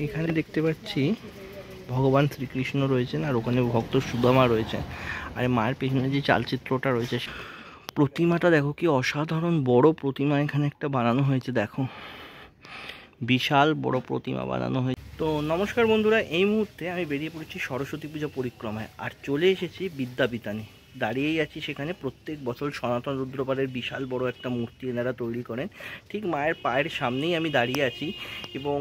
এখানে দেখতে পাচ্ছি ভগবান শ্রীকৃষ্ণ রয়েছেন আর ওখানে ভক্ত সুদামা রয়েছে। আর মায়ের পেছনে যে চালচিত্রটা রয়েছে, প্রতিমাটা দেখো কি অসাধারণ বড় প্রতিমা এখানে একটা বানানো হয়েছে। দেখো বিশাল বড় প্রতিমা বানানো হয়েছে। তো নমস্কার বন্ধুরা, এই মুহূর্তে আমি বেরিয়ে পড়েছি সরস্বতী পূজা পরিক্রমায় আর চলে এসেছি বিদ্যাপিতানে। দাঁড়িয়েই আছি সেখানে। প্রত্যেক বছর সনাতন রুদ্রপালের বিশাল বড় একটা মূর্তি এনারা তৈরি করেন। ঠিক মায়ের পায়ের সামনেই আমি দাঁড়িয়ে আছি এবং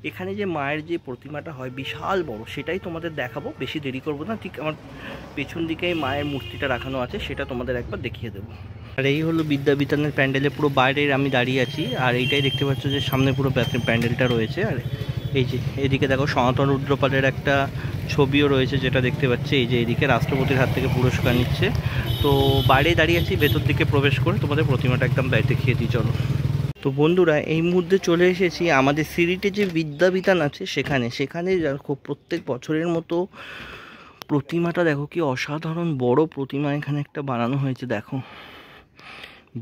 এখানে যে মায়ের যে প্রতিমাটা হয় বিশাল বড়, সেটাই তোমাদের দেখাবো। বেশি দেরি করব না, ঠিক আমার পেছন দিকেই মায়ের মূর্তিটা রাখানো আছে, সেটা তোমাদের একবার দেখিয়ে দেবো। আর এই হলো বিদ্যাপিতানের প্যান্ডেলে পুরো বাইরের আমি দাঁড়িয়ে আছি। আর এইটাই দেখতে পাচ্ছ যে সামনে পুরো প্যান্ডেলটা রয়েছে। আর এই যে এদিকে দেখো সনাতন রুদ্রপালের একটা ছবিও রয়েছে, যেটা দেখতে পাচ্ছি। এই যে এদিকে রাষ্ট্রপতির হাত থেকে পুরস্কার নিচ্ছে। তো বাইরেই দাঁড়িয়ে আছি, ভেতর দিকে প্রবেশ করে তোমাদের প্রতিমাটা একদম দেখিয়ে দিই চলো। তো বন্ধুরা, এই মুহূর্তে চলে এসেছি আমাদের সিরিটে যে বিদ্যাপিতান আছে সেখানে দেখো প্রত্যেক বছরের মতো প্রতিমাটা দেখো কি অসাধারণ বড় প্রতিমা এখানে একটা বানানো হয়েছে। দেখো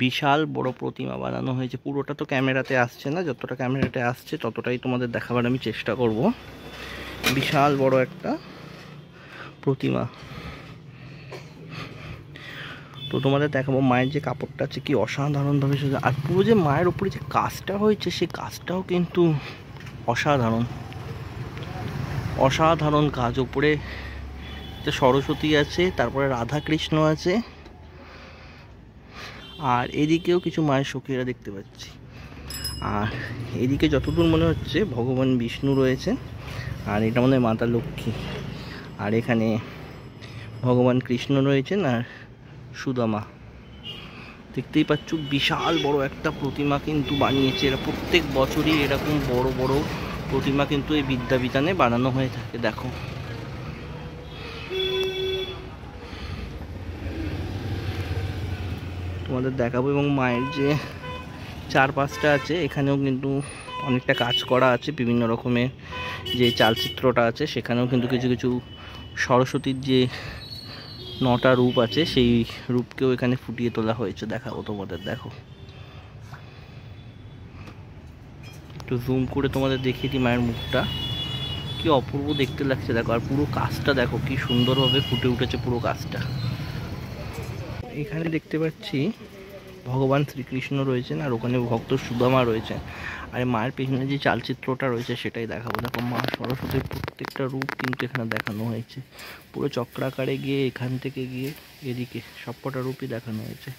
বিশাল বড় প্রতিমা বানানো হয়েছে। পুরোটা তো ক্যামেরাতে আসছে না, যতটা ক্যামেরাতে আসছে ততটাই তোমাদের দেখাবার আমি চেষ্টা করব। বিশাল বড় একটা প্রতিমা। তো তোমাদের দেখাবো মায়ের যে কাপড়টা আছে কি অসাধারণভাবে সাজা। আর পুরো যে মায়ের উপরে যে কাজটা হয়েছে সেই কাজটাও কিন্তু অসাধারণ অসাধারণ কাজ। উপরে সরস্বতী আছে, তারপরে রাধা কৃষ্ণ আছে, আর এদিকেও কিছু মায়ের সখীরা দেখতে পাচ্ছি। আর এদিকে যতদূর মনে হচ্ছে ভগবান বিষ্ণু রয়েছে, আর এটা মনে হয় মাতা লক্ষ্মী। আর এখানে ভগবান কৃষ্ণ রয়েছেন আর সুদামা। দেখতেই পাচ্ছ বিশাল বড় একটা প্রতিমা কিন্তু বানিয়েছে এরা। প্রত্যেক বছরই এরকম বড় বড় প্রতিমা কিন্তু এই বিদ্যাপিতানে বানানো হয়ে থাকে। দেখো তোমাদের দেখাবো। এবং মায়ের যে চারপাশটা আছে এখানেও কিন্তু অনেকটা কাজ করা আছে। বিভিন্ন রকমের যে চালচিত্রটা আছে সেখানেও কিন্তু কিছু কিছু সরস্বতীর যে 9টা রূপ আছে সেই রূপকেও এখানে ফুটিয়ে তোলা হয়েছে। দেখাবো তোমাদের। দেখো একটু জুম করে তোমাদের দেখিয়ে দিই মায়ের মুখটা, কি অপূর্ব দেখতে লাগছে। দেখো আর পুরো কাজটা দেখো কি সুন্দরভাবে ফুটে উঠেছে পুরো কাজটা। এখানে দেখতে পাচ্ছি ভগবান শ্রীকৃষ্ণ রয়েছেন আর ওখানে ভক্ত সুদামা রয়েছে। আর মায়ের পেছনে যে চালচিত্রটা রয়েছে সেটাই দেখাবো। দেখো মা সরস্বতীর প্রত্যেকটা রূপ কিন্তু এখানে দেখানো হয়েছে। পুরো চক্রাকারে গিয়ে এখান থেকে গিয়ে এদিকে সবকটা রূপই দেখানো হয়েছে।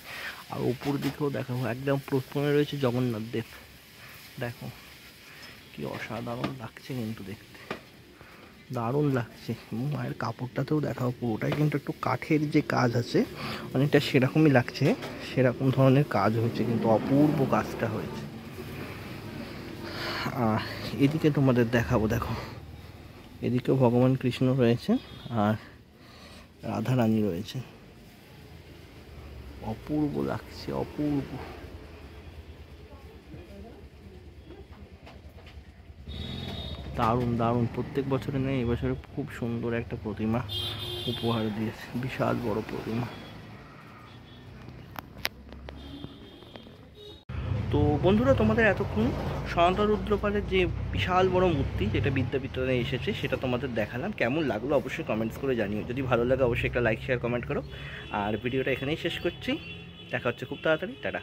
আর উপর দিকেও দেখাবো। একদম প্রথমে রয়েছে জগন্নাথ দেব। দেখো কি অসাধারণ লাগছে কিন্তু দেখতে, দারুণ লাগছে। এবং মায়ের কাপড়টাতেও দেখাবো, পুরোটাই কিন্তু একটু কাঠের যে কাজ আছে অনেকটা সেরকমই লাগছে, সেরকম ধরনের কাজ হয়েছে, কিন্তু অপূর্ব কাজটা হয়েছে। এদিকে তোমাদের দেখাবো। দেখো এদিকেও ভগবান কৃষ্ণ রয়েছে আর রাধা রানী রয়েছে। অপূর্ব লাগছে, অপূর্ব। দারুণ দারুণ। প্রত্যেক বছরে নেই, এবছরে খুব সুন্দর একটা প্রতিমা উপহার দিয়েছে, বিশাল বড় প্রতিমা। তো বন্ধুরা, তোমাদের এতক্ষণ সনাতন রুদ্রপালের যে বিশাল বড় মূর্তি যেটা বিদ্যাপিতানে এসেছে সেটা তোমাদের দেখালাম। কেমন লাগলো অবশ্যই কমেন্টস করে জানিও। যদি ভালো লাগে অবশ্যই একটা লাইক শেয়ার কমেন্ট করো। আর ভিডিওটা এখানেই শেষ করছি। দেখা হচ্ছে খুব তাড়াতাড়ি। টাটা।